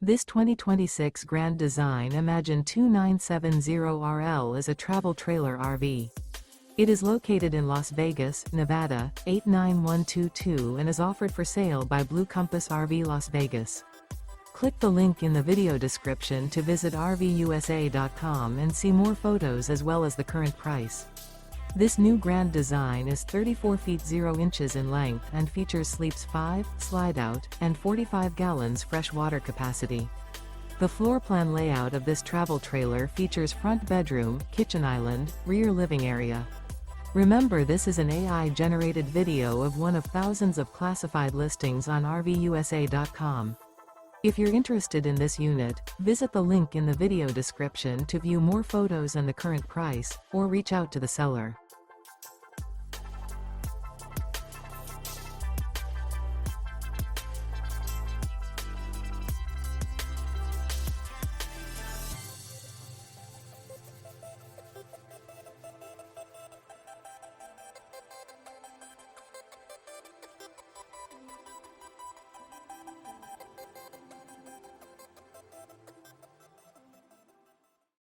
This 2026 Grand Design Imagine 2970RL is a travel trailer RV. It is located in Las Vegas, Nevada, 89122 and is offered for sale by Blue Compass RV Las Vegas. Click the link in the video description to visit RVUSA.com and see more photos as well as the current price. This new Grand Design is 34 feet 0 inches in length and features sleeps 5, slide-out, and 45 gallons fresh water capacity. The floor plan layout of this travel trailer features front bedroom, kitchen island, rear living area. Remember, this is an AI-generated video of one of thousands of classified listings on RVUSA.com. If you're interested in this unit, visit the link in the video description to view more photos and the current price, or reach out to the seller.